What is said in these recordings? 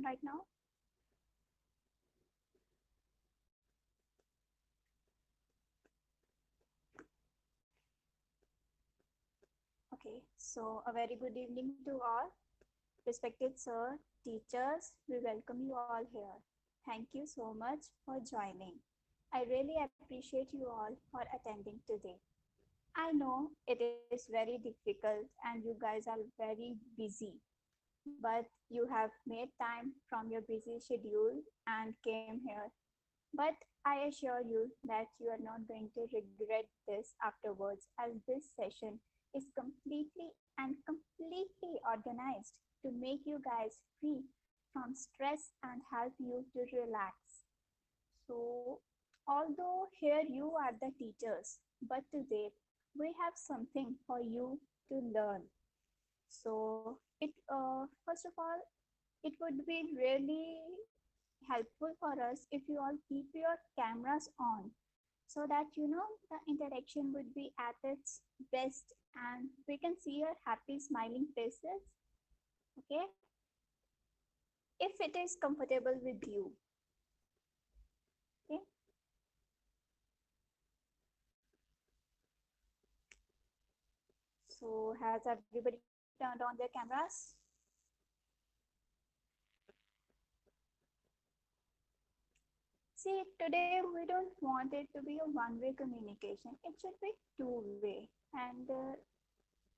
right now? Okay, so a very good evening to all. Respected sir, teachers, we welcome you all here. Thank you so much for joining. I really appreciate you all for attending today. I know it is very difficult and you guys are very busy, but you have made time from your busy schedule and came here. But I assure you that you are not going to regret this afterwards, as this session is completely and completely organized to make you guys free from stress and help you to relax. So, although here you are the teachers, but today we have something for you to learn. So, first of all, it would be really helpful for us if you all keep your cameras on so that the interaction would be at its best and we can see your happy smiling faces. Okay, if it is comfortable with you. Okay, so has everybody turned on their cameras? See, today we don't want it to be a one-way communication. It should be two-way. And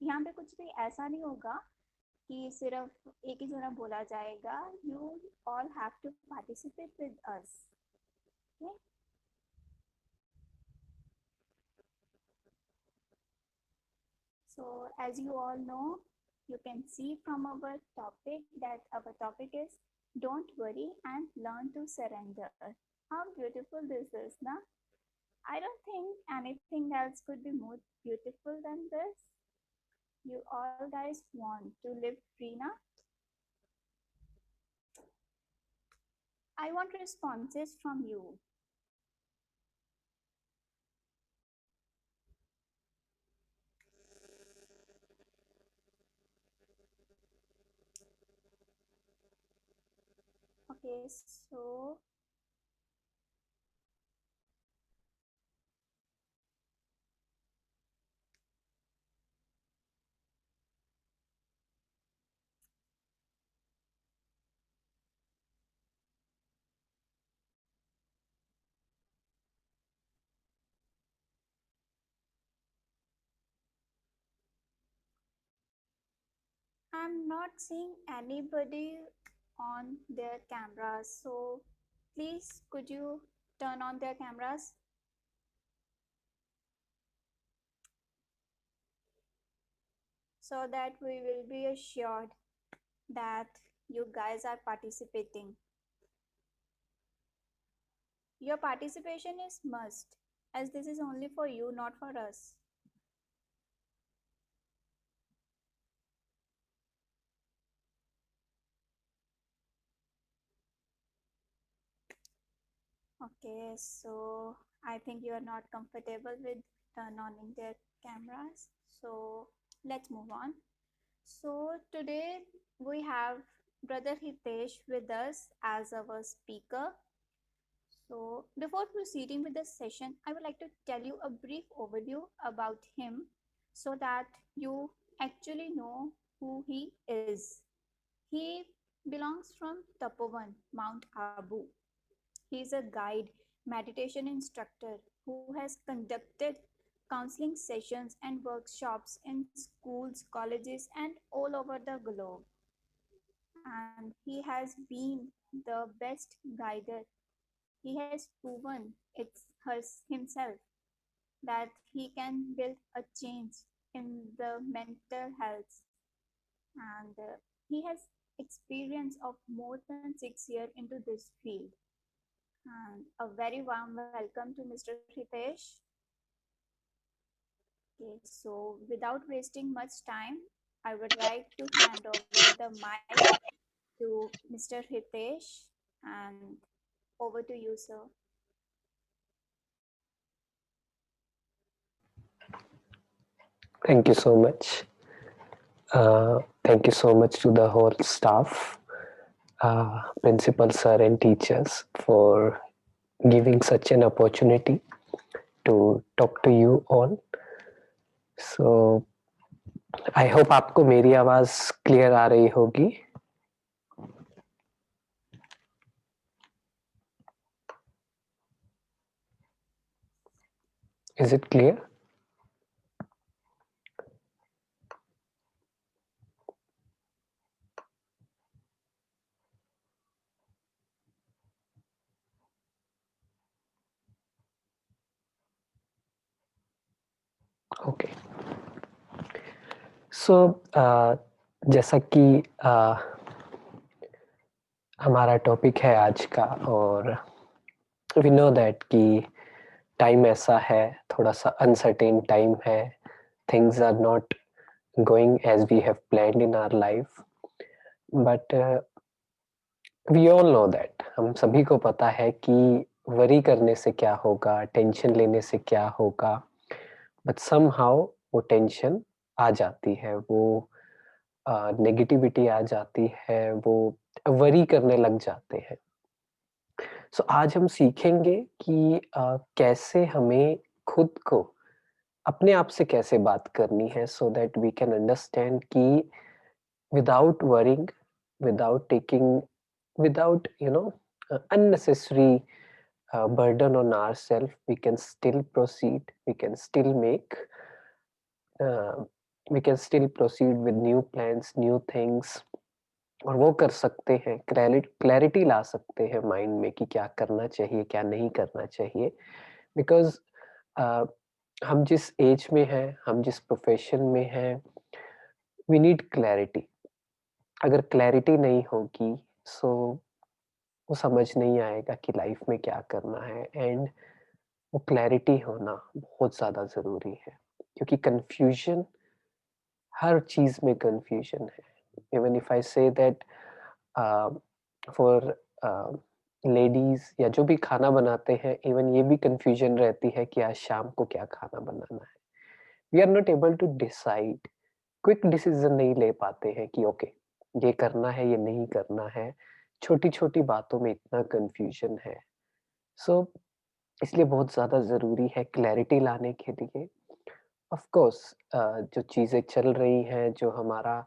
यहाँ पे कुछ भी ऐसा नहीं होगा कि सिर्फ एक ही जना बोला जाएगा. You all have to participate with us. Okay? So as you all know, you can see from our topic that our topic is don't worry and learn to surrender. How beautiful this is, na? I don't think anything else could be more beautiful than this. You all guys want to live free, na? I want responses from you. Okay, so I'm not seeing anybody on their cameras. So please, could you turn on their cameras? So that we will be assured that you guys are participating. Your participation is must, as this is only for you, not for us. Okay, so I think you are not comfortable with turn on their cameras. So let's move on. So today we have Brother Hitesh with us as our speaker. So before proceeding with the session, I would like to tell you a brief overview about him so that you actually know who he is. He belongs from Tapovan, Mount Abu. He is a guide, meditation instructor who has conducted counseling sessions and workshops in schools, colleges, and all over the globe. And he has been the best guider. He has proven himself that he can build a change in the mental health. And he has experience of more than 6 years into this field. And a very warm welcome to Mr. Hitesh. Okay, so without wasting much time, I would like to hand over the mic to Mr. Hitesh, and over to you, sir. Thank you so much. Thank you so much to the whole staff principal sir and teachers for giving such an opportunity to talk to you all. So I hope आपको मेरी आवाज clear आ रही होगी. Is it clear? Okay. So जैसा कि हमारा topic है आज का, और वी नो दैट कि टाइम ऐसा है, थोड़ा सा अनसर्टेन टाइम है. Things are not going as we have planned in our life, but we all know that, हम सभी को पता है कि वरी करने से क्या होगा, टेंशन लेने से क्या होगा. बट समहाउ वो टेंशन आ जाती है, वो नेगेटिविटी आ जाती है, वो वरी करने लग जाते हैं. सो आज हम सीखेंगे कि कैसे हमें खुद को अपने आप से कैसे बात करनी है, so that we can understand कि without worrying, without taking, without unnecessary burden on ourselves, we can still proceed, we can still make uh, we can still proceed with new plans, new things. और वो कर सकते हैं, clarity ला सकते हैं mind में कि क्या करना चाहिए, क्या नहीं करना चाहिए. बिकॉज हम जिस एज में हैं, हम जिस प्रोफेशन में हैं, वी नीड क्लैरिटी. अगर क्लैरिटी नहीं होगी, सो वो समझ नहीं आएगा कि लाइफ में क्या करना है. एंड वो क्लैरिटी होना बहुत ज़्यादा ज़रूरी है, क्योंकि कन्फ्यूजन, हर चीज़ में कन्फ्यूजन है. Even if I say that for ladies या जो भी खाना बनाते हैं, इवन ये भी कन्फ्यूजन रहती है कि आज शाम को क्या खाना बनाना है. We are not able to decide, quick decision नहीं ले पाते हैं कि ओके ये करना है, ये नहीं करना है. छोटी छोटी बातों में इतना कन्फ्यूजन है. सो इसलिए बहुत ज़्यादा ज़रूरी है क्लैरिटी लाने के लिए. ऑफ कोर्स जो चीज़ें चल रही हैं, जो हमारा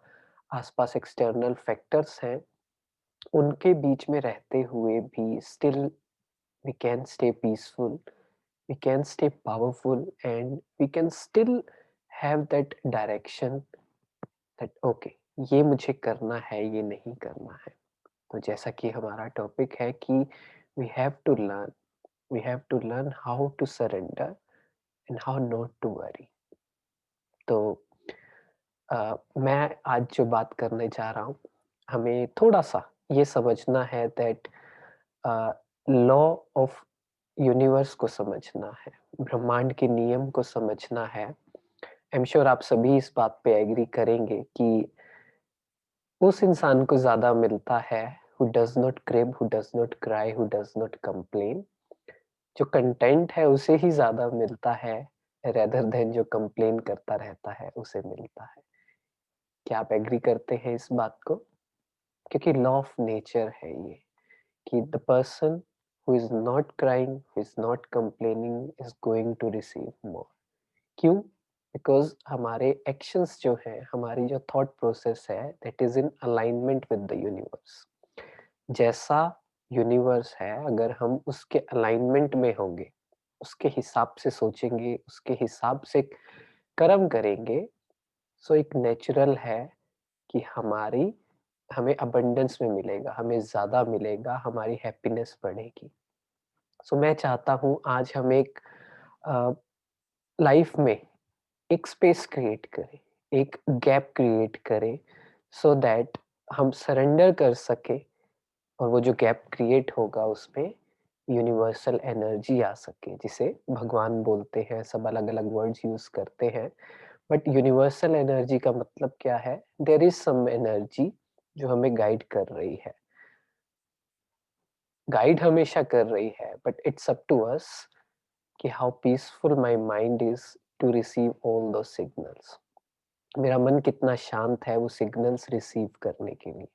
आसपास एक्सटर्नल फैक्टर्स हैं, उनके बीच में रहते हुए भी still we can stay peaceful, we can stay powerful, and we can still have that direction that okay ये मुझे करना है, ये नहीं करना है. तो जैसा कि हमारा टॉपिक है कि we have to learn, we have to learn how to surrender and how not to worry. तो मैं आज जो बात करने जा रहा हूँ, हमें थोड़ा सा ये समझना है दैट लॉ ऑफ यूनिवर्स को समझना है, ब्रह्मांड के नियम को समझना है. आई एम श्योर आप सभी इस बात पे एग्री करेंगे कि उस इंसान को ज्यादा मिलता है who does not crib, who does not cry, who does not complain. जो कंटेंट है उसे ही ज्यादा मिलता है रेदर देन जो कंप्लेन करता रहता है उसे मिलता है. क्या आप एग्री करते हैं इस बात को? क्योंकि लॉ ऑफ नेचर है ये, कि the person who is not crying, who is not complaining is going to receive more. क्यों? बिकॉज हमारे एक्शंस जो है, हमारी जो थॉट प्रोसेस है, that is in alignment with the universe. जैसा यूनिवर्स है, अगर हम उसके अलाइनमेंट में होंगे, उसके हिसाब से सोचेंगे, उसके हिसाब से कर्म करेंगे, सो एक नेचुरल है कि हमें अबंडेंस में मिलेगा, हमें ज्यादा मिलेगा, हमारी हैप्पीनेस बढ़ेगी. सो मैं चाहता हूँ आज हम एक लाइफ में एक स्पेस क्रिएट करें, एक गैप क्रिएट करें, सो दैट हम सरेंडर कर सके, और वो जो गैप क्रिएट होगा उसमें यूनिवर्सल एनर्जी आ सके, जिसे भगवान बोलते हैं. सब अलग अलग वर्ड्स यूज करते हैं, बट यूनिवर्सल एनर्जी का मतलब क्या है? देयर इज सम एनर्जी जो हमें गाइड कर रही है, गाइड हमेशा कर रही है, but it's up to us कि how peaceful my mind is to receive all those signals. मेरा मन कितना शांत है वो सिग्नल्स रिसीव करने के लिए.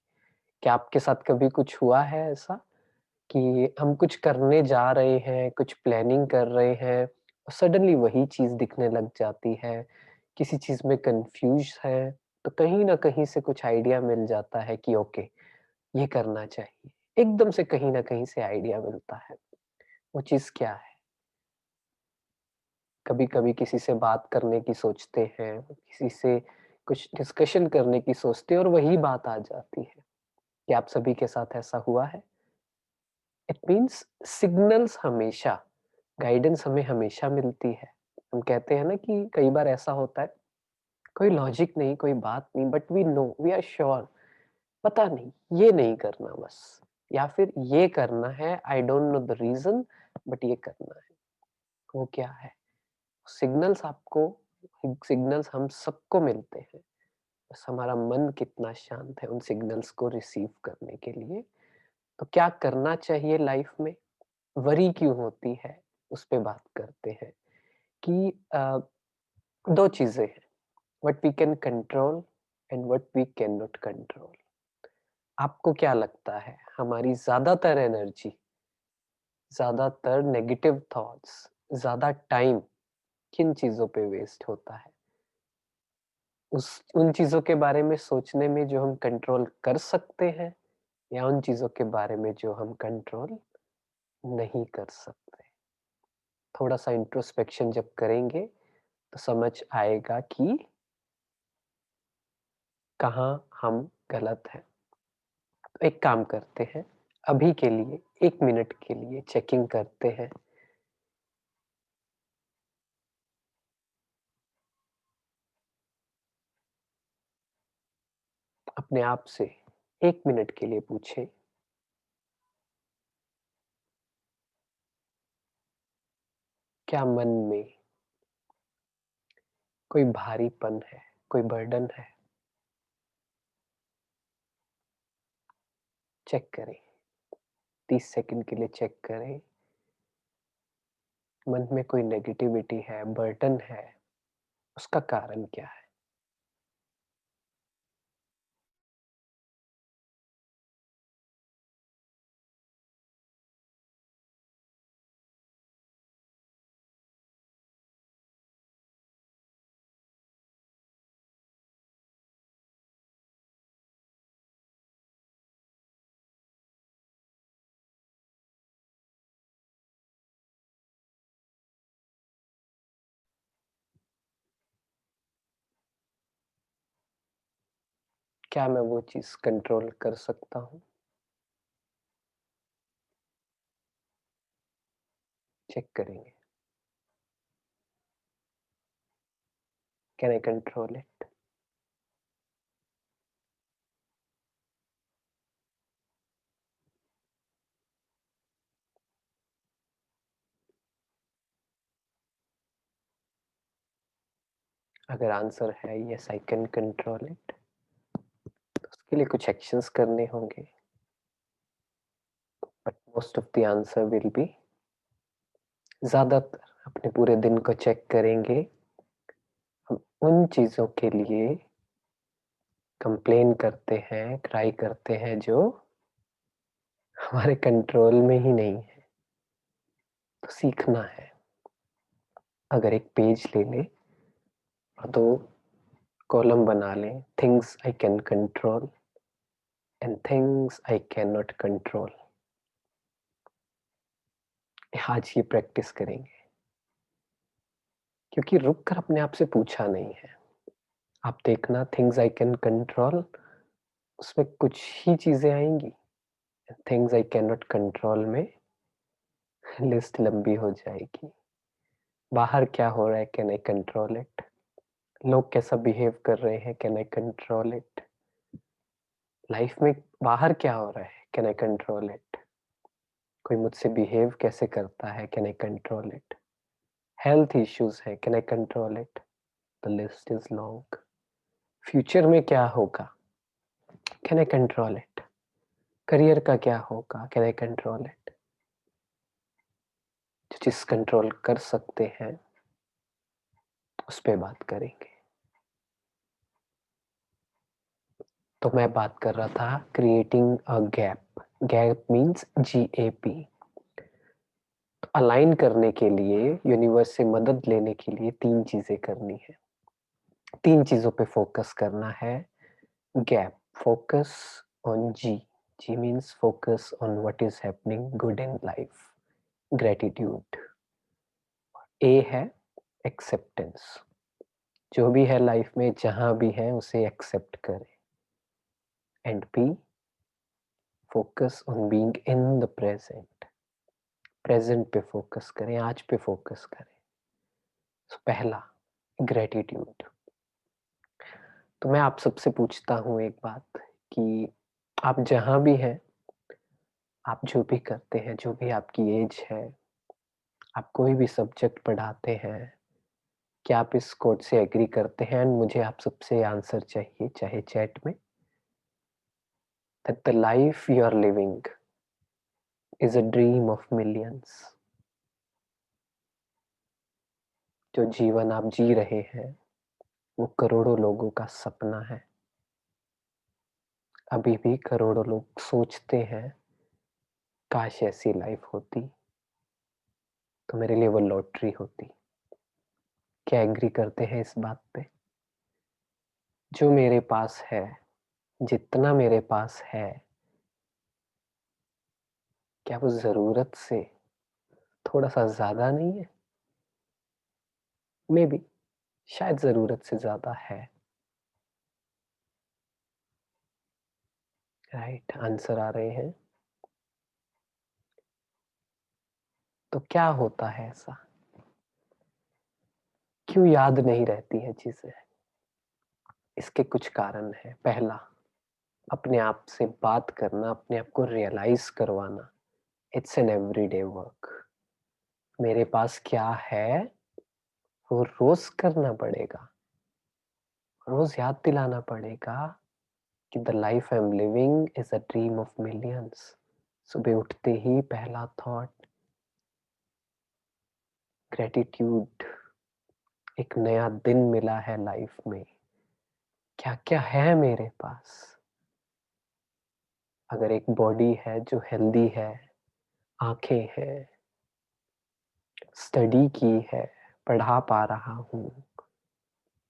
क्या आपके साथ कभी कुछ हुआ है ऐसा कि हम कुछ करने जा रहे हैं, कुछ प्लानिंग कर रहे हैं और सडनली वही चीज़ दिखने लग जाती है, किसी चीज़ में कन्फ्यूज़ है, तो कहीं न कहीं से कुछ आइडिया मिल जाता है कि ओके, ये करना चाहिए। एकदम से कहीं न कहीं से आइडिया मिलता है। वो चीज़ क्या है? कभी-कभी किसी से बात करने की सोचते हैं, किसी से कुछ डिस्कशन करने की सोचते हैं और वही बात आ जाती है। क्या आप सभी के साथ ऐसा हुआ है? इट मीन्स सिग्नल्स हमेशा गाइडेंस हमें हमेशा मिलती है। हम कहते हैं ना कि कई बार ऐसा होता है, कोई लॉजिक नहीं, कोई बात नहीं but we know, we are sure पता नहीं, ये नहीं करना बस या फिर ये करना है, I don't know the reason but ये करना है। वो क्या है? सिग्नल्स आपको सिग्नल्स हम सबको मिलते हैं। बस हमारा मन कितना शांत है उन सिग्नल्स को रिसीव करने के लिए। तो क्या करना चाहिए लाइफ में? वरी क्यों होती है? उस पे बात करते हैं कि 2 चीज़ें हैं, what we can control and what we can not control. आपको क्या लगता है हमारी ज़्यादातर एनर्जी, ज़्यादातर नेगेटिव थॉट्स, ज़्यादा टाइम किन चीज़ों पे वेस्ट होता है? उस उन चीज़ों के बारे में सोचने में जो हम कंट्रोल कर सकते हैं या उन चीज़ों के बारे में जो हम कंट्रोल नहीं कर सकते? थोड़ा-सा इंट्रोस्पेक्शन जब करेंगे तो समझ आएगा कि कहाँ हम गलत हैं। तो एक काम करते हैं, अभी के लिए 1 मिनट के लिए चेकिंग करते हैं। अपने आप से 1 मिनट के लिए पूछें, क्या मन में कोई भारीपन है, कोई बर्डन है? चेक करें, 30 सेकंड के लिए चेक करें। मन में कोई नेगेटिविटी है, बर्डन है, उसका कारण क्या है? क्या मैं वो चीज़ कंट्रोल कर सकता हूँ? चेक करेंगे। Can I control it? अगर आंसर है yes I can control it, तो उसके लिए कुछ एक्शंस करने होंगे। But most of the answer will be, ज़्यादातर अपने पूरे दिन को चेक करेंगे, हम उन चीज़ों के लिए कंप्लेन करते हैं, क्राई करते हैं जो हमारे कंट्रोल में ही नहीं है। तो सीखना है। अगर एक पेज ले लें और 2 कॉलम बना लें, things I can control and things I can not control. आज ये प्रैक्टिस करेंगे क्योंकि रुक कर अपने आप से पूछा नहीं है। आप देखना थिंग्स आई कैन कंट्रोल, उसमें कुछ ही चीज़ें आएँगी। Things I can not control में लिस्ट लंबी हो जाएगी। बाहर क्या हो रहा है, कैन आई कंट्रोल इट? लोग कैसा बिहेव कर रहे हैं, can I control it? Life में बाहर क्या हो रहा है, कैन आई कंट्रोल इट? कोई मुझसे बिहेव कैसे करता है, can I control it? Health issues है, can I control it? The list is long. Future में क्या होगा, can I control it? Career का क्या होगा, कैन आई कंट्रोल इट? जो चीज कंट्रोल कर सकते हैं उस पे बात करेंगे। तो मैं बात कर रहा था creating a gap. Gap means GAP। तो अलाइन करने के लिए, यूनिवर्स से मदद लेने के लिए 3 चीजें करनी है। 3 चीजों पे फोकस करना है। Gap, focus on G। G means focus on what is happening good in life. Gratitude. A है एक्सेप्टेंस। जो भी है लाइफ में, जहां भी है उसे एक्सेप्ट करें। And P, focus on being in the present. Present पे फोकस करें, आज पे फोकस करें। तो पहला, ग्रेटिट्यूड। तो मैं आप सबसे पूछता हूँ एक बात कि आप जहां भी हैं, आप जो भी करते हैं, जो भी आपकी एज है, आप कोई भी सब्जेक्ट पढ़ाते हैं, क्या आप इस कोट से एग्री करते हैं? एंड मुझे आप सबसे आंसर चाहिए, चाहे चैट में, that the life you are living is a dream of millions। जो जीवन आप जी रहे हैं वो करोड़ों लोगों का सपना है। अभी भी करोड़ों लोग सोचते हैं काश ऐसी लाइफ होती तो मेरे लिए वो लॉटरी होती। क्या एग्री करते हैं इस बात पे? जो मेरे पास है, जितना मेरे पास है, क्या वो जरूरत से थोड़ा सा ज्यादा नहीं है? मे बी, शायद जरूरत से ज्यादा है। राइट, आंसर आ रहे हैं। तो क्या होता है ऐसा? क्यों याद नहीं रहती है चीजें? इसके कुछ कारण है। पहला, अपने आप से बात करना, अपने आप को रियलाइज करवाना। It's an everyday work. मेरे पास क्या है वो रोज करना पड़ेगा। रोज याद दिलाना पड़ेगा कि the life I am living is a dream of millions. सुबह उठते ही पहला थॉट ग्रेटिट्यूड। एक नया दिन मिला है लाइफ में, क्या क्या है मेरे पास। अगर एक बॉडी है जो हेल्दी है, आंखें हैं, स्टडी की है, पढ़ा पा रहा हूँ,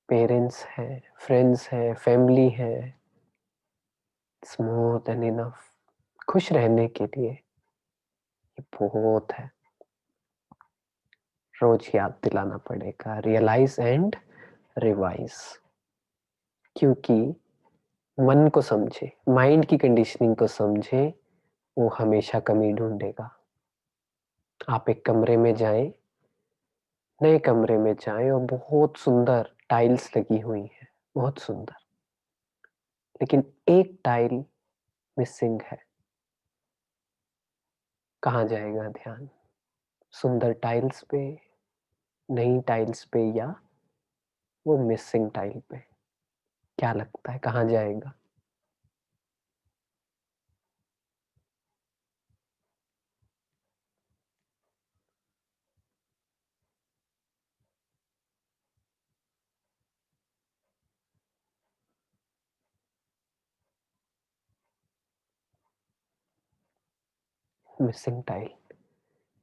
पेरेंट्स हैं, फ्रेंड्स हैं, फैमिली है, इट्स मोर देन इनफ। खुश रहने के लिए ये बहुत है। रोज याद दिलाना पड़ेगा, रियलाइज एंड रिवाइज। क्योंकि मन को समझे, माइंड की कंडीशनिंग को समझे, वो हमेशा कमी ढूंढेगा। आप एक कमरे में जाएं, नए कमरे में जाएं और बहुत सुंदर टाइल्स लगी हुई है, बहुत सुंदर, लेकिन एक टाइल मिसिंग है। कहाँ जाएगा ध्यान? सुंदर टाइल्स पे, नई टाइल्स पे, या वो मिसिंग टाइल पे? क्या लगता है कहाँ जाएगा? मिसिंग टाइल,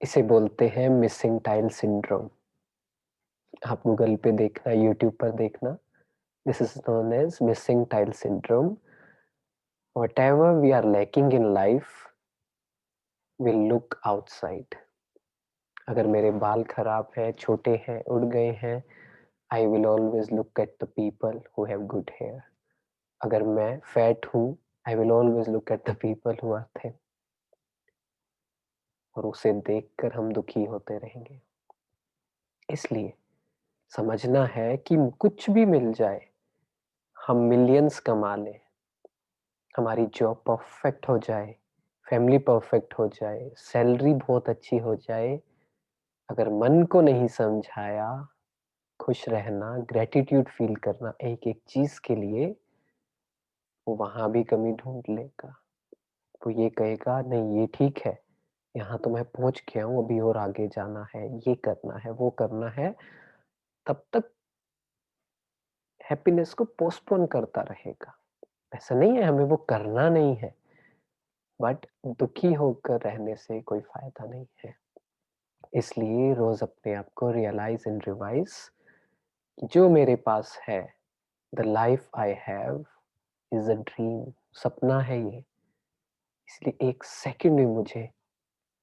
इसे बोलते हैं मिसिंग टाइल सिंड्रोम। आप गूगल पे देखना, यूट्यूब पर देखना, this is known as missing tile syndrome. Whatever we are lacking in life will look outside। अगर मेरे बाल खराब है, छोटे हैं, उड़ गए हैं, I will always look at the people who have good hair. अगर मैं फैट हूँ, I will always look at the people who are thin. और उसे देखकर हम दुखी होते रहेंगे। इसलिए समझना है कि कुछ भी मिल जाए, हम मिलियंस कमा लें, हमारी जॉब परफेक्ट हो जाए, फैमिली परफेक्ट हो जाए, सैलरी बहुत अच्छी हो जाए, अगर मन को नहीं समझाया खुश रहना, ग्रेटिट्यूड फील करना एक एक चीज के लिए, वो वहां भी कमी ढूंढ लेगा। वो ये कहेगा नहीं ये ठीक है, यहाँ तो मैं पहुंच गया हूँ, अभी और आगे जाना है, ये करना है, वो करना है। तब तक हैप्पीनेस को पोस्टपोन करता रहेगा। ऐसा नहीं है हमें वो करना नहीं है, बट दुखी होकर रहने से कोई फायदा नहीं है। इसलिए रोज अपने आप को रियलाइज एंड रिवाइज, जो मेरे पास है, the life I have is a dream, सपना है ये, इसलिए एक सेकंड भी मुझे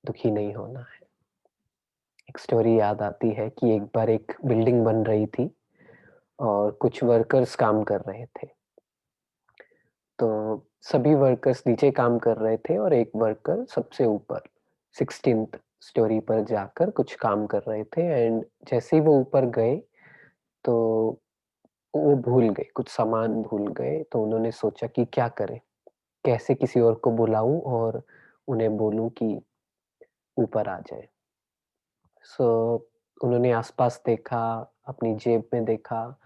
दुखी नहीं होना है। एक स्टोरी याद आती है कि एक बार एक बिल्डिंग बन रही थी और कुछ वर्कर्स काम कर रहे थे। तो सभी वर्कर्स नीचे काम कर रहे थे और एक वर्कर सबसे ऊपर 16th स्टोरी पर जाकर कुछ काम कर रहे थे। एंड जैसे ही वो ऊपर गए तो वो भूल गए, कुछ सामान भूल गए। तो उन्होंने सोचा कि क्या करें, कैसे किसी और को बुलाऊं और उन्हें बोलूं कि ऊपर आ जाए। सो उन्होंने आसपास देखा, अपनी जेब में देखा,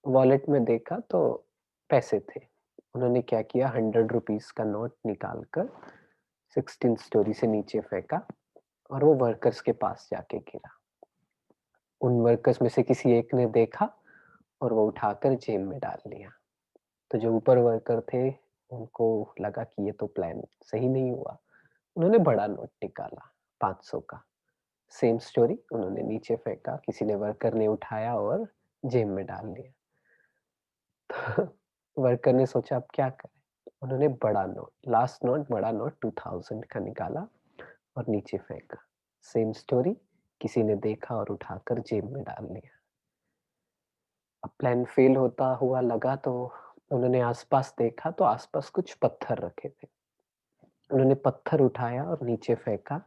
वॉलेट में देखा तो पैसे थे। उन्होंने क्या किया, 100 रुपीज का नोट निकाल कर 16 स्टोरी से नीचे फेंका और वो वर्कर्स के पास जाके गिरा। उन वर्कर्स में से किसी एक ने देखा और वो उठाकर जेब में डाल लिया। तो जो ऊपर वर्कर थे उनको लगा कि ये तो प्लान सही नहीं हुआ। उन्होंने बड़ा नोट निकाला, 500 का। सेम स्टोरी, उन्होंने नीचे फेंका, किसी ने वर्कर ने उठाया और जेब में डाल लिया। तो वर्कर ने सोचा अब क्या करें। उन्होंने बड़ा नोट, लास्ट नोट, बड़ा नोट 2000 का निकाला और नीचे फेंका। सेम स्टोरी, किसी ने देखा और उठाकर जेब में डाल लिया। अब प्लान फेल होता हुआ लगा तो उन्होंने आसपास देखा तो आसपास कुछ पत्थर रखे थे। उन्होंने पत्थर उठाया और नीचे फेंका।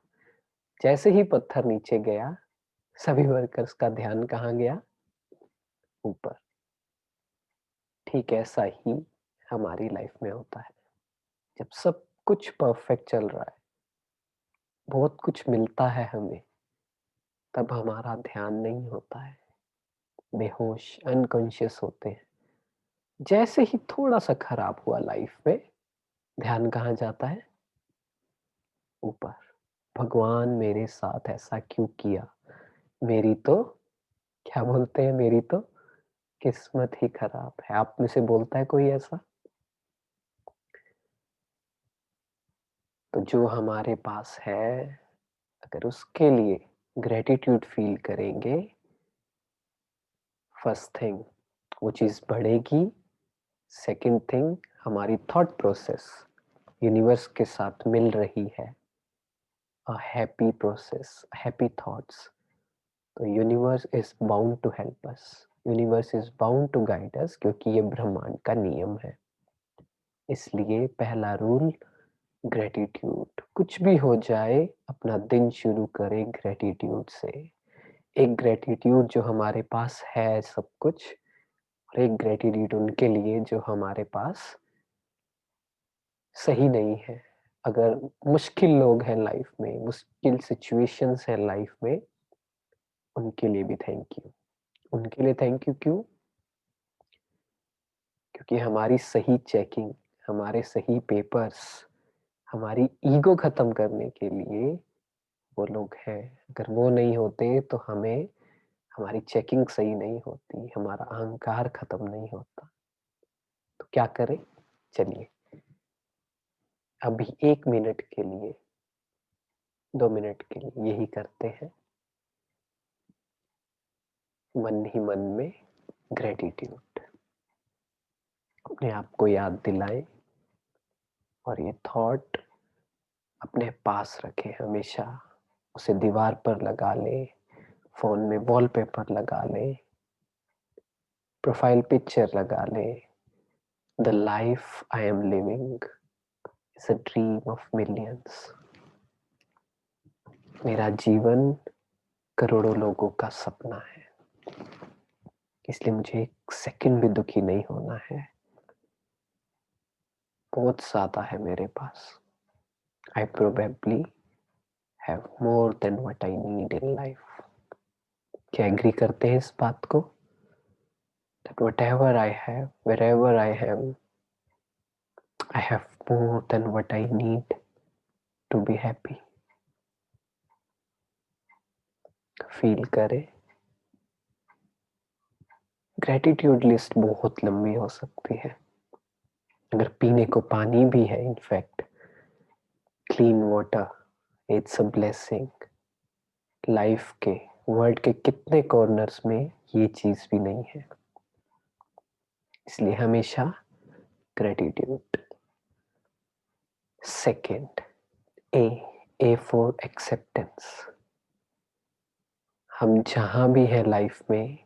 जैसे ही पत्थर नीचे गया, सभी वर्कर्स का ध्यान कहाँ गया, ऊपर। ठीक ऐसा ही हमारी लाइफ में होता है। जब सब कुछ परफेक्ट चल रहा है, बहुत कुछ मिलता है हमें, तब हमारा ध्यान नहीं होता है, बेहोश, अनकॉन्शियस होते हैं। जैसे ही थोड़ा सा खराब हुआ लाइफ में, ध्यान कहाँ जाता है, ऊपर। भगवान मेरे साथ ऐसा क्यों किया, मेरी तो, क्या बोलते हैं, मेरी तो किस्मत ही खराब है। आप में से बोलता है कोई ऐसा? तो जो हमारे पास है, अगर उसके लिए ग्रेटिट्यूड फील करेंगे, फर्स्ट थिंग वो चीज बढ़ेगी। सेकंड थिंग, हमारी थॉट प्रोसेस यूनिवर्स के साथ मिल रही है, a happy process, happy thoughts. तो universe is bound to help us, universe is bound to guide us, क्योंकि ये ब्रह्मांड का नियम है। इसलिए पहला रूल, ग्रेटिट्यूड। कुछ भी हो जाए, अपना दिन शुरू करें ग्रेटिट्यूड से। एक ग्रेटिट्यूड जो हमारे पास है सब कुछ, और एक ग्रेटिट्यूड उनके लिए जो हमारे पास सही नहीं है। अगर मुश्किल लोग हैं लाइफ में, मुश्किल सिचुएशंस है लाइफ में, उनके लिए भी थैंक यू। उनके लिए थैंक यू क्यों? क्योंकि हमारी सही चेकिंग, हमारे सही पेपर्स, हमारी ईगो खत्म करने के लिए वो लोग हैं। अगर वो नहीं होते तो हमें, हमारी चेकिंग सही नहीं होती, हमारा अहंकार खत्म नहीं होता। तो क्या करें, चलिए अभी 1 मिनट के लिए, 2 मिनट के लिए यही करते हैं, मन ही मन में ग्रेटिट्यूड अपने आप को याद दिलाएं और ये थॉट अपने पास रखें हमेशा। उसे दीवार पर लगा लें, फोन में वॉलपेपर लगा लें, प्रोफाइल पिक्चर लगा लें। The life I am living is a dream of millions. मेरा जीवन करोड़ों लोगों का सपना है, इसलिए मुझे एक सेकंड भी दुखी नहीं होना है। बहुत ज्यादा है मेरे पास। I probably have more than what I need in life. क्या एग्री करते हैं इस बात को? That whatever I have, wherever I am, I have more than what I need to be happy. Feel करें। ग्रेटिट्यूड लिस्ट बहुत लंबी हो सकती है, अगर पीने को पानी भी है, in fact clean water, it's a blessing. Life के, वर्ल्ड के कितने कॉर्नर्स में ये चीज भी नहीं है, इसलिए हमेशा gratitude. Second, A for acceptance. हम जहां भी है लाइफ में,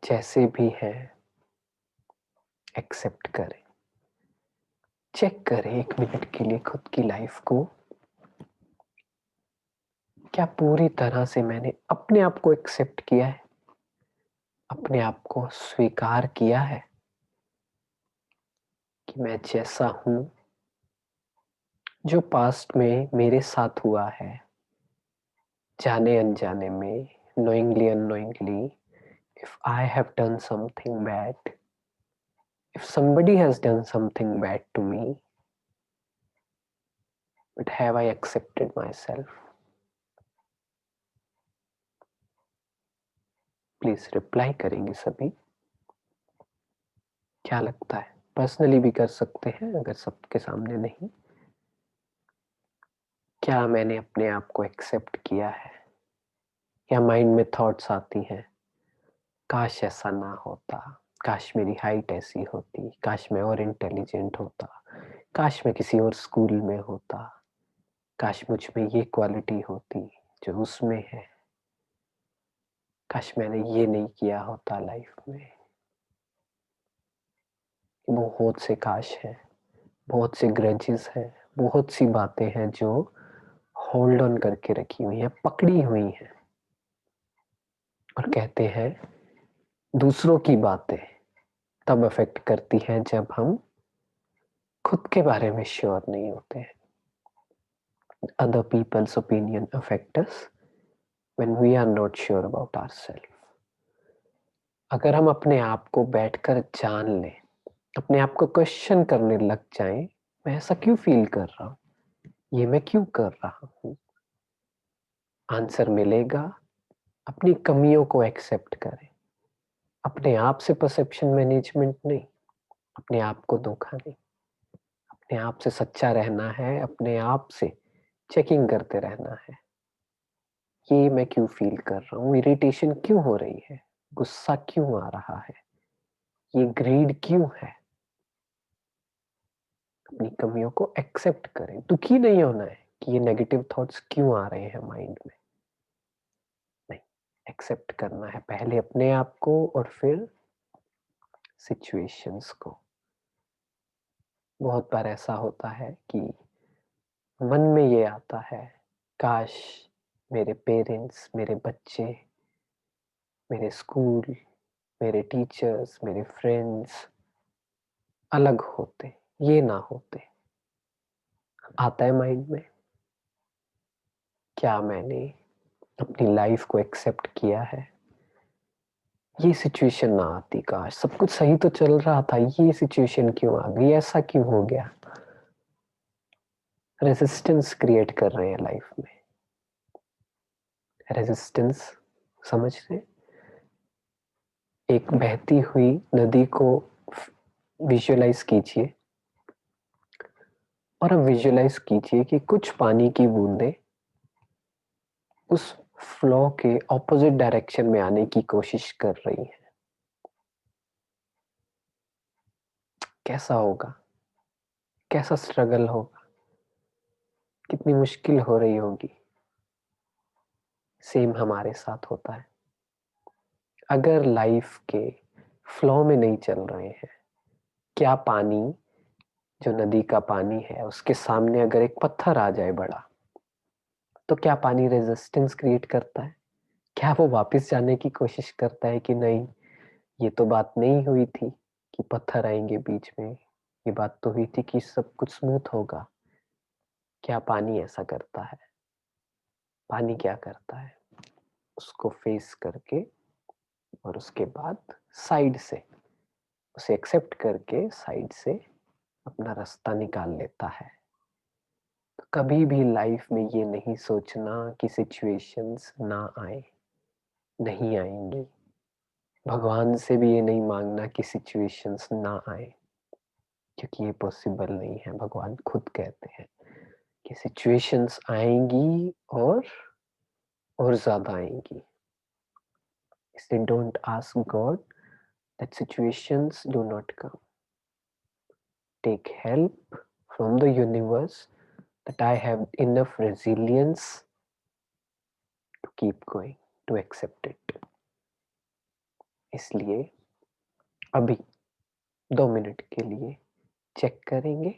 जैसे भी है, एक्सेप्ट करें। चेक करें 1 मिनट के लिए खुद की लाइफ को, क्या पूरी तरह से मैंने अपने आप को एक्सेप्ट किया है, अपने आप को स्वीकार किया है कि मैं जैसा हूं, जो पास्ट में मेरे साथ हुआ है, जाने अनजाने में, knowingly unknowingly, if I have done something bad, if somebody has done something bad to me, but have I accepted myself? Please reply करेंगे सभी। क्या लगता है? पर्सनली भी कर सकते हैं अगर सबके सामने नहीं। क्या मैंने अपने आप को एक्सेप्ट किया है? या माइंड में थॉट्स आती हैं, काश ऐसा ना होता, काश मेरी हाइट ऐसी होती, काश मैं और इंटेलिजेंट होता, काश मैं किसी और स्कूल में होता, काश मुझ में ये क्वालिटी होती जो उसमें है, काश मैंने ये नहीं किया होता लाइफ में। बहुत से काश हैं, बहुत से ग्रजेस हैं, बहुत सी बातें हैं जो होल्ड ऑन करके रखी हुई हैं, पकड़ी हुई हैं। और कहते हैं दूसरों की बातें तब अफेक्ट करती हैं जब हम खुद के बारे में श्योर नहीं होते हैं। Other people's opinion affect us when we are not sure about ourselves. अगर हम अपने आप को बैठकर जान लें, अपने आप को क्वेश्चन करने लग जाएं, मैं ऐसा क्यों फील कर रहा हूं, ये मैं क्यों कर रहा हूं, आंसर मिलेगा। अपनी कमियों को एक्सेप्ट करें, अपने आप से परसेप्शन मैनेजमेंट नहीं, अपने आप को धोखा नहीं, अपने आप से सच्चा रहना है, अपने आप से चेकिंग करते रहना है। ये मैं क्यों फील कर रहा हूँ, इरिटेशन क्यों हो रही है, गुस्सा क्यों आ रहा है, ये ग्रीड क्यों है। अपनी कमियों को एक्सेप्ट करें, दुखी नहीं होना है कि ये नेगेटिव थॉट्स क्यों आ रहे हैं माइंड में, नहीं, एक्सेप्ट करना है पहले अपने आप को और फिर सिचुएशंस को। बहुत बार ऐसा होता है कि मन में ये आता है, काश मेरे पेरेंट्स, मेरे बच्चे, मेरे स्कूल, मेरे टीचर्स, मेरे फ्रेंड्स अलग होते, ये ना होते। आता है माइंड में। क्या मैंने अपनी लाइफ को एक्सेप्ट किया है? ये सिचुएशन ना आती, काश सब कुछ सही तो चल रहा था, ये सिचुएशन क्यों आ गई, ऐसा क्यों हो गया। रेजिस्टेंस क्रिएट कर रहे हैं लाइफ में। रेजिस्टेंस समझ रहे? एक बहती हुई नदी को विजुअलाइज कीजिए और अब विजुअलाइज कीजिए कि कुछ पानी की बूंदें उस फ्लो के ऑपोजिट डायरेक्शन में आने की कोशिश कर रही है। कैसा होगा, कैसा स्ट्रगल होगा, कितनी मुश्किल हो रही होगी। सेम हमारे साथ होता है। अगर लाइफ के फ्लो में नहीं चल रहे हैं, क्या पानी, जो नदी का पानी है, उसके सामने अगर एक पत्थर आ जाए बड़ा, तो क्या पानी रेजिस्टेंस क्रिएट करता है? क्या वो वापस जाने की कोशिश करता है कि नहीं, ये तो बात नहीं हुई थी कि पत्थर आएंगे बीच में, ये बात तो हुई थी कि सब कुछ स्मूथ होगा। क्या पानी ऐसा करता है? पानी क्या करता है, उसको फेस करके और उसके बाद साइड से उसे एक्सेप्ट करके साइड से अपना रास्ता निकाल लेता है। तो कभी भी लाइफ में ये नहीं सोचना कि सिचुएशंस ना आए, नहीं आएंगी। भगवान से भी ये नहीं मांगना कि सिचुएशंस ना आए, क्योंकि ये पॉसिबल नहीं है। भगवान खुद कहते हैं कि सिचुएशंस आएंगी और ज्यादा आएंगी। इसलिए don't ask God that situations do not come. Take help from the universe that I have enough resilience to keep going, to accept it. इसलिए अभी 2 मिनट के लिए चेक करेंगे।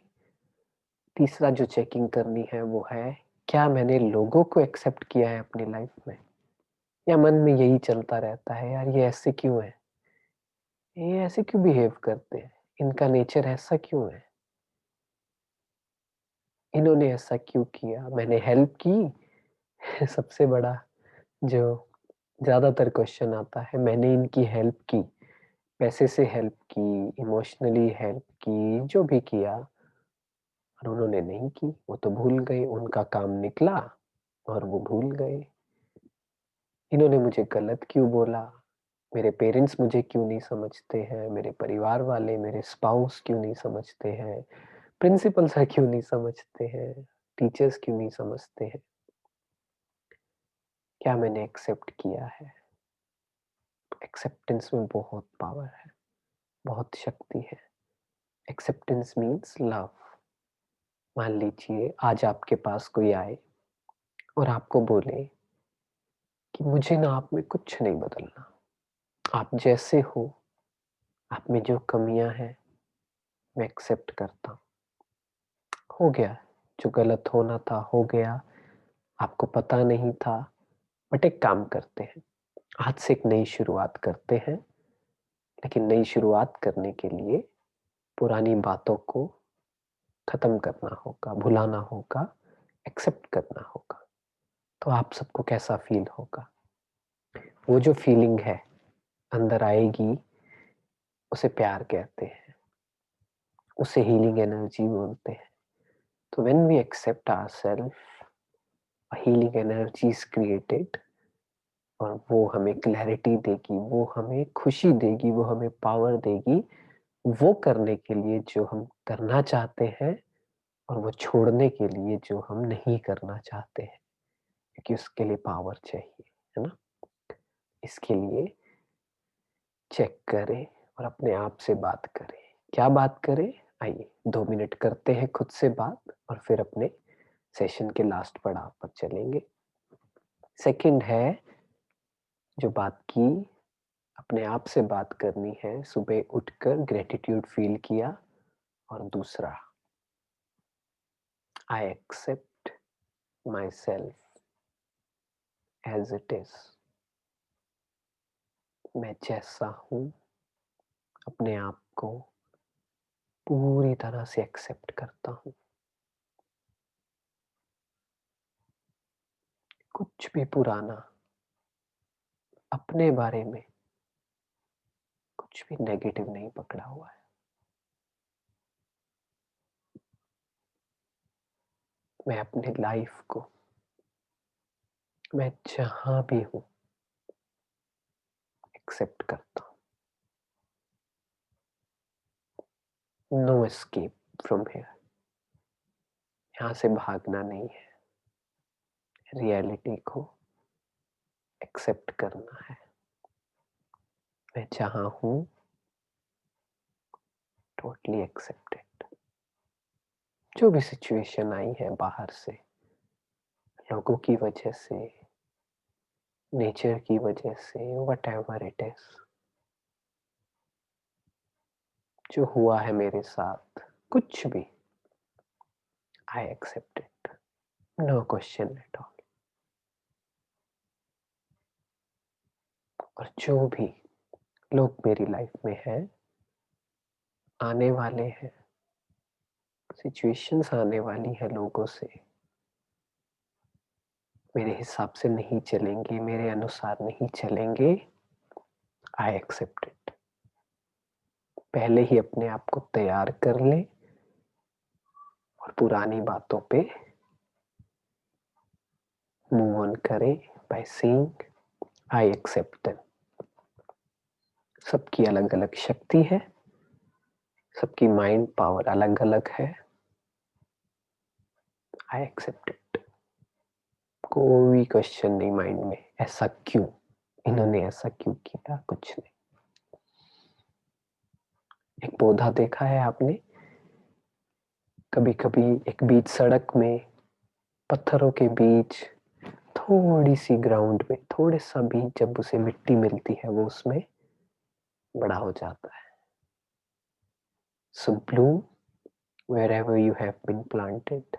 तीसरा जो चेकिंग करनी है वो है, क्या मैंने लोगों को एक्सेप्ट किया है अपनी लाइफ में, या मन में यही चलता रहता है, यार ये ऐसे क्यों है, ये ऐसे क्यों बिहेव करते हैं, इनका नेचर ऐसा क्यों है, इन्होंने ऐसा क्यों किया, मैंने हेल्प की। सबसे बड़ा जो ज्यादातर क्वेश्चन आता है, मैंने इनकी हेल्प की, पैसे से हेल्प की, इमोशनली हेल्प की, जो भी किया, और उन्होंने नहीं की, वो तो भूल गए, उनका काम निकला और वो भूल गए। इन्होंने मुझे गलत क्यों बोला, मेरे पेरेंट्स मुझे क्यों नहीं समझते हैं, मेरे परिवार वाले, मेरे स्पाउस क्यों नहीं समझते हैं, प्रिंसिपल सर क्यों नहीं समझते हैं, टीचर्स क्यों नहीं समझते हैं। क्या मैंने एक्सेप्ट किया है? एक्सेप्टेंस में बहुत पावर है, बहुत शक्ति है। Acceptance means love. मान लीजिए आज आपके पास कोई आए और आपको बोले कि मुझे ना आप में कुछ नहीं बदलना, आप जैसे हो, आप में जो कमियां हैं मैं एक्सेप्ट करता हूँ, हो गया, जो गलत होना था हो गया, आपको पता नहीं था, बट एक काम करते हैं, आज से एक नई शुरुआत करते हैं। लेकिन नई शुरुआत करने के लिए पुरानी बातों को खत्म करना होगा, भुलाना होगा, एक्सेप्ट करना होगा। तो आप सबको कैसा फील होगा? वो जो फीलिंग है अंदर आएगी, उसे प्यार कहते हैं, उसे हीलिंग एनर्जी बोलते हैं। तो when we accept ourself, a healing energy is created, और वो हमें क्लैरिटी देगी, वो हमें खुशी देगी, वो हमें पावर देगी वो करने के लिए जो हम करना चाहते हैं, और वो छोड़ने के लिए जो हम नहीं करना चाहते हैं, क्योंकि उसके लिए पावर चाहिए, है ना। इसके लिए चेक करें और अपने आप से बात करें। क्या बात करें? आइए 2 मिनट करते हैं खुद से बात, और फिर अपने सेशन के लास्ट पड़ाव पर चलेंगे। सेकंड है जो बात की, अपने आप से बात करनी है, सुबह उठकर ग्रेटिट्यूड फील किया। और दूसरा, I accept myself as it is. मैं जैसा हूं अपने आप को पूरी तरह से एक्सेप्ट करता हूं। कुछ भी पुराना अपने बारे में, कुछ भी नेगेटिव नहीं पकड़ा हुआ है। मैं अपनी लाइफ को, मैं जहां भी हूं, एक्सेप्ट करता हूं। No escape from here. यहां से भागना नहीं है, रियलिटी को एक्सेप्ट करना है। मैं जहां हूं, टोटली एक्सेप्टेड। जो भी सिचुएशन आई है बाहर से, लोगों की वजह से, नेचर की वजह से, वट एवर इट इज, जो हुआ है मेरे साथ, कुछ भी, I accept it, no question at all. और जो भी लोग मेरी लाइफ में हैं, आने वाले हैं, सिचुएशंस आने वाली है लोगों से, मेरे हिसाब से नहीं चलेंगे, मेरे अनुसार नहीं चलेंगे, आई एक्सेप्ट इट। पहले ही अपने आप को तैयार कर ले, और पुरानी बातों पे मूव ऑन करें by saying I accept them. सबकी अलग अलग शक्ति है, सबकी माइंड पावर अलग अलग है। I accept it. कोई क्वेश्चन नहीं माइंड में, ऐसा क्यों, इन्होंने ऐसा क्यों किया, कुछ नहीं। एक पौधा देखा है आपने? कभी कभी एक बीच सड़क में, पत्थरों के बीच, थोड़ी सी ग्राउंड में, थोड़े सा भी जब उसे मिट्टी मिलती है वो उसमें बड़ा हो जाता है। So bloom wherever you have been planted.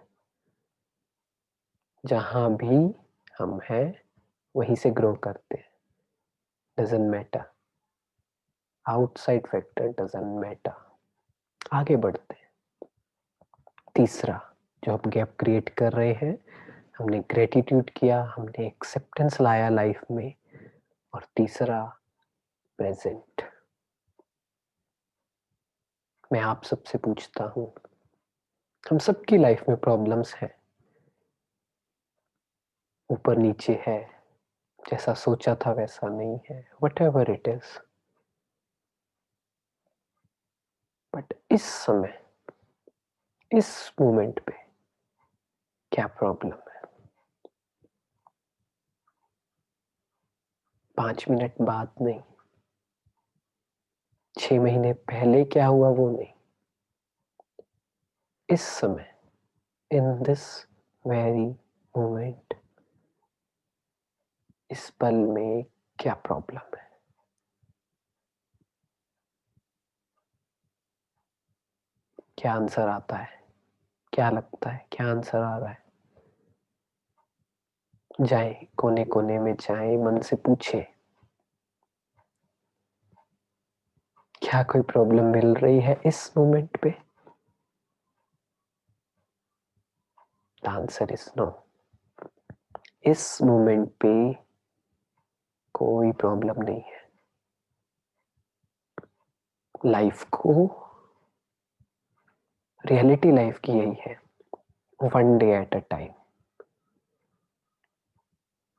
जहां भी हम हैं वहीं से ग्रो करते हैं। Doesn't matter, outside factor doesn't matter. आगे बढ़ते हैं। तीसरा जो हम गैप क्रिएट कर रहे हैं, हमने ग्रेटिट्यूड किया, हमने एक्सेप्टेंस लाया लाइफ में, और तीसरा प्रेजेंट। मैं आप सबसे पूछता हूं, हम सबकी लाइफ में प्रॉब्लम्स हैं, ऊपर नीचे है, जैसा सोचा था वैसा नहीं है, व्हाटएवर इट इज। बट इस समय, इस मोमेंट पे क्या प्रॉब्लम है? 5 मिनट बाद नहीं, 6 महीने पहले क्या हुआ वो नहीं, इस समय, इन दिस वेरी मोमेंट, इस पल में क्या प्रॉब्लम है? क्या आंसर आता है? क्या लगता है, क्या आंसर आ रहा है? जाए कोने कोने में, जाए मन से पूछे, क्या कोई प्रॉब्लम मिल रही है इस मोमेंट पे? The answer is no. इस मोमेंट पे कोई प्रॉब्लम नहीं है। लाइफ को, रियलिटी लाइफ की यही है, one day at a time,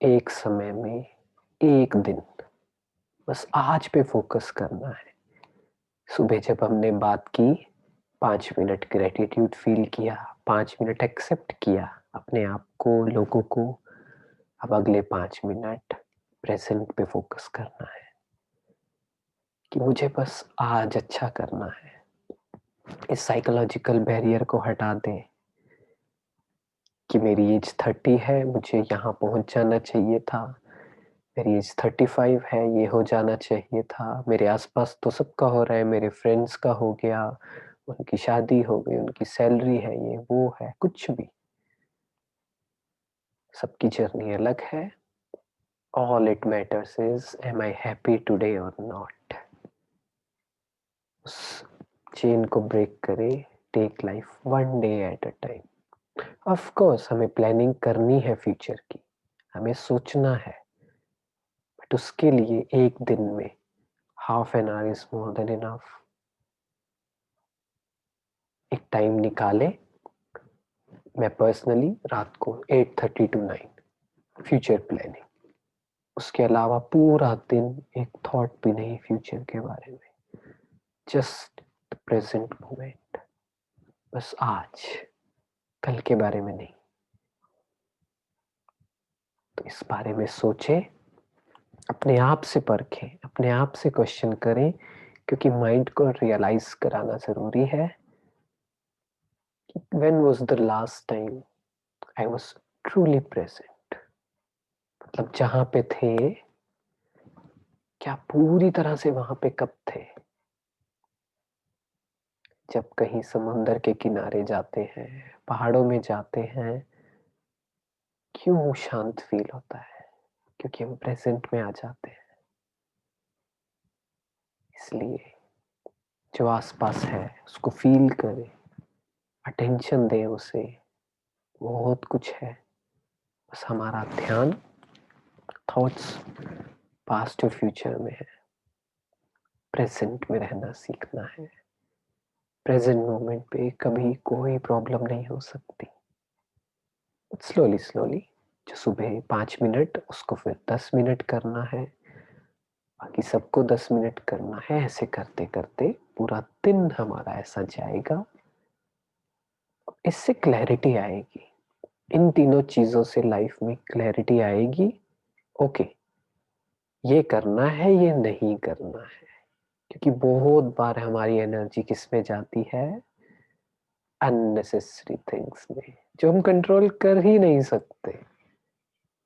एक समय में, एक दिन, बस आज पे फोकस करना है। सुबह जब हमने बात की, 5 मिनट ग्रेटिट्यूड फील किया, 5 मिनट एक्सेप्ट किया अपने आप को, लोगों को। अब अगले 5 मिनट प्रेजेंट पे फोकस करना है कि मुझे बस आज अच्छा करना है। इस साइकोलॉजिकल बैरियर को हटा दें कि मेरी एज 30 है, मुझे यहाँ पहुंच जाना चाहिए था, मेरी एज 35 है, ये हो जाना चाहिए था, मेरे आसपास तो सबका हो रहा है, मेरे फ्रेंड्स का हो गया, उनकी शादी हो गई, उनकी सैलरी है, ये वो है, कुछ भी। सबकी जर्नी अलग है। All it matters is, am I happy today और नॉट। उस चेन को ब्रेक करे, take life one day at a time. Of course हमें प्लानिंग करनी है फ्यूचर की, हमें सोचना है, बट उसके लिए एक दिन में half an hour is more than enough. एक टाइम निकाले। मैं पर्सनली रात को 8:30 to 9 फ्यूचर प्लानिंग, उसके अलावा पूरा दिन एक थॉट भी नहीं फ्यूचर के बारे में, जस्ट द प्रेजेंट मोमेंट, बस आज, कल के बारे में नहीं। तो इस बारे में सोचें, अपने आप से परखें, अपने आप से क्वेश्चन करें, क्योंकि माइंड को रियलाइज कराना जरूरी है कि when was the last time I was truly present. मतलब जहां पे थे, क्या पूरी तरह से वहां पे कब थे? जब कहीं समुंदर के किनारे जाते हैं, पहाड़ों में जाते हैं, क्यों शांत फील होता है? क्योंकि हम प्रेजेंट में आ जाते हैं। इसलिए जो आसपास है उसको फील करें, अटेंशन दें उसे, बहुत कुछ है, बस हमारा ध्यान थॉट्स पास्ट और फ्यूचर में है। प्रेजेंट में रहना सीखना है। प्रेजेंट मोमेंट पे कभी कोई प्रॉब्लम नहीं हो सकती। स्लोली स्लोली, जो सुबह 5 मिनट, उसको फिर 10 मिनट करना है, बाकी सबको 10 मिनट करना है। ऐसे करते करते पूरा दिन हमारा ऐसा जाएगा। इससे क्लैरिटी आएगी, इन तीनों चीजों से लाइफ में क्लैरिटी आएगी। ओके, ये करना है, ये नहीं करना है। क्योंकि बहुत बार हमारी एनर्जी किस में जाती है? अननेसेसरी थिंग्स में, जो हम कंट्रोल कर ही नहीं सकते।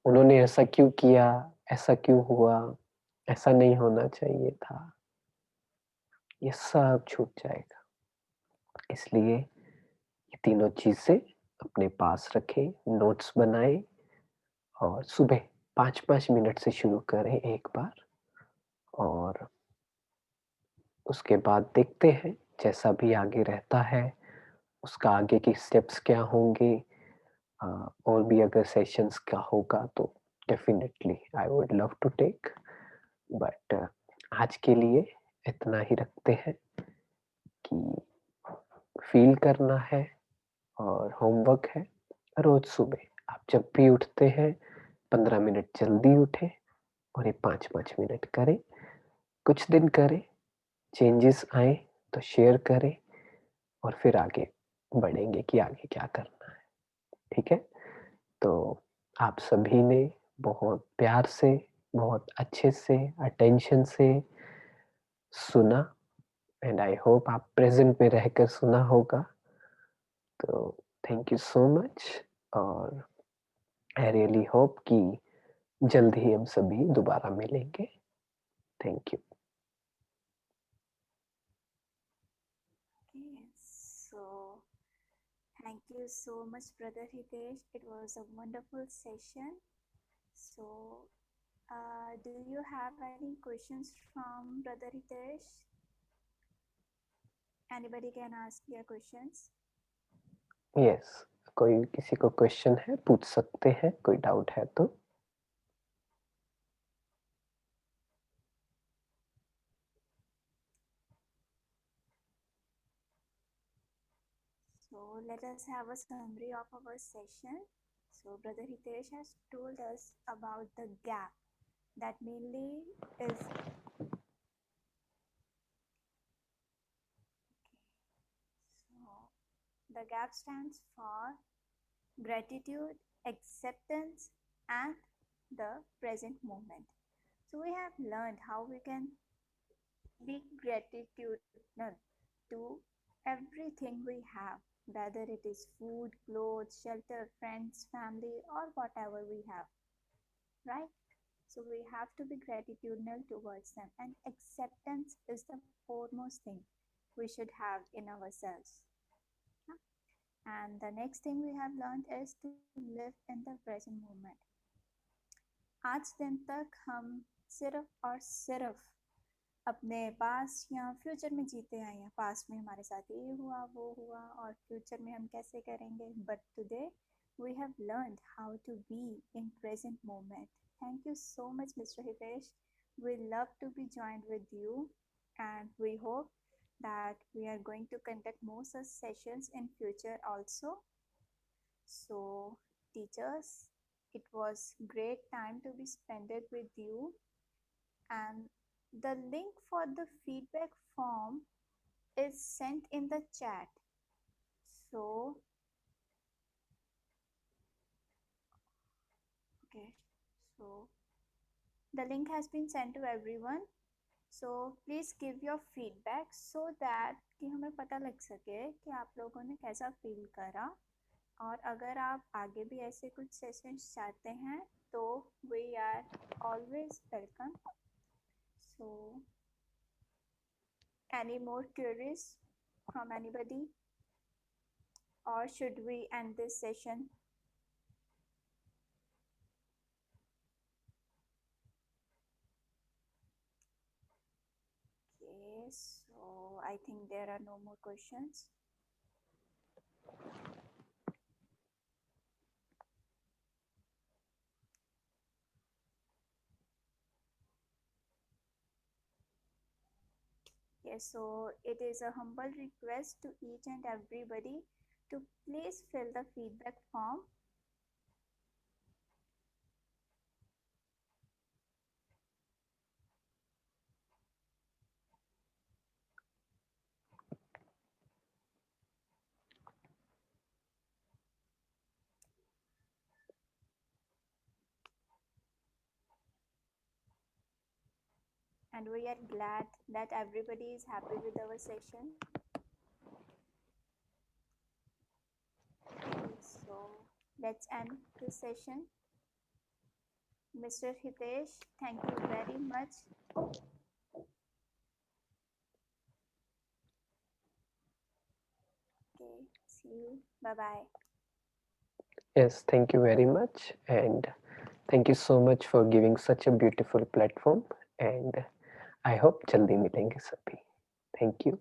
उन्होंने ऐसा क्यों किया, ऐसा क्यों हुआ, ऐसा नहीं होना चाहिए था, ये सब छूट जाएगा। इसलिए ये तीनों चीजें अपने पास रखें, नोट्स बनाएं और सुबह 5-5 मिनट से शुरू करें एक बार, और उसके बाद देखते हैं जैसा भी आगे रहता है उसका आगे की स्टेप्स क्या होंगे। और भी अगर सेशंस का होगा तो definitely I would love to take, but आज के लिए इतना ही रखते हैं कि फील करना है और होमवर्क है। रोज सुबह आप जब भी उठते हैं 15 मिनट जल्दी उठें और ये 5-5 मिनट करें। कुछ दिन करें, चेंजेस आए तो शेयर करें और फिर आगे बढ़ेंगे कि आगे क्या करना है। ठीक है? तो आप सभी ने बहुत प्यार से, बहुत अच्छे से, अटेंशन से सुना, एंड आई होप आप प्रेजेंट में रहकर सुना होगा। तो थैंक यू सो मच, और आई रियली होप कि जल्द ही हम सभी दोबारा मिलेंगे। Thank you. Okay, so thank you so much, Brother Hitesh. It was a wonderful session. So, do you have any questions from Brother Hitesh? Anybody can ask their questions. Yes, कोई किसी को question है पूछ सकते हैं, कोई doubt है तो। So, let us have a summary of our session. So, Brother Hitesh has told us about the gap that mainly is. So, the gap stands for gratitude, acceptance, and the present moment. So, we have learned how we can be gratitudinal to everything we have, whether it is food, clothes, shelter, friends, family, or whatever we have, right? So we have to be gratitudinal towards them, and acceptance is the foremost thing we should have in ourselves. And the next thing we have learned is to live in the present moment. आज दिन तक हम सिर्फ और सिर्फ अपने पास या future में जीते आए हैं। पास में हमारे साथ ये हुआ, वो हुआ, और फ्यूचर में हम कैसे करेंगे। But today we have learned how to be in present moment. Thank you so much, Mr. Hitesh. We love to be joined with you, and we hope that we are going to conduct more such sessions in future also. So, teachers, it was great time to be spent with you, and the link for the feedback form is sent in the chat. So, okay, so the link has been sent to everyone. So please give your feedback so that कि हमें पता लग सके कि आप लोगों ने कैसा फील करा। और अगर आप आगे भी ऐसे कुछ सेशंस चाहते हैं तो we are always welcome. So, any more queries from anybody, or should we end this session? Okay, so I think there are no more questions. Yes, so it is a humble request to each and everybody to please fill the feedback form. and we are glad that everybody is happy with our session. Okay, so let's end this session. Mr. Hitesh, thank you very much. Okay, see you. Bye bye. Yes, thank you very much. And thank you so much for giving such a beautiful platform. And I hope जल्दी मिलेंगे सभी. Thank you.